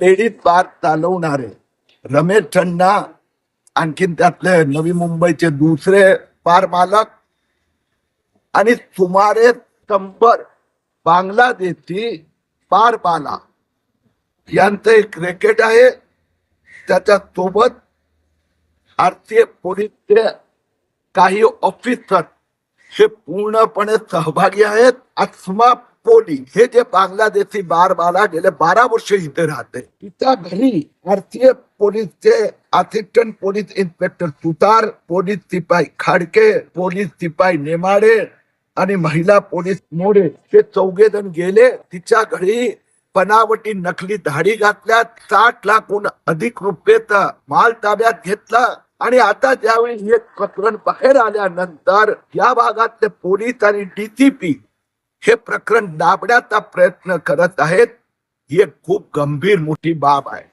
Ladies बार चालवणारे रमेश खन्ना, आणखीन त्यातले नवी मुंबईचे दुसरे बार मालक आणि सुमारे 100 बांगलादेशी बार बाला यांचं एक रॅकेट आहे. त्याच्या सोबत भारतीय पोलीसचे काही ऑफिसर हे पूर्णपणे सहभागी आहेत. अस्मा पोली हे जे बांगलादेशी बार बाला गेले 12 वर्ष इथे राहते. तिच्या घरी भारतीय पोलीसचे असिस्टंट पोलीस इन्स्पेक्टर सुतार, पोलीस सिपाई खाडके, पोलीस सिपाई नेमाडे आणि महिला पोलीस मोडे हे 4 जण गेले. तिच्या घरी बनावटी नकली धाडी घातल्यात. 60 लाखहून अधिक रुपयेचा माल ताब्यात घेतला. आणि आता ज्यावेळी हे प्रकरण बाहेर आल्यानंतर या भागातले पोलीस आणि डीसीपी हे प्रकरण दाबण्याचा प्रयत्न करत आहेत. ही एक खूप गंभीर मोठी बाब आहे.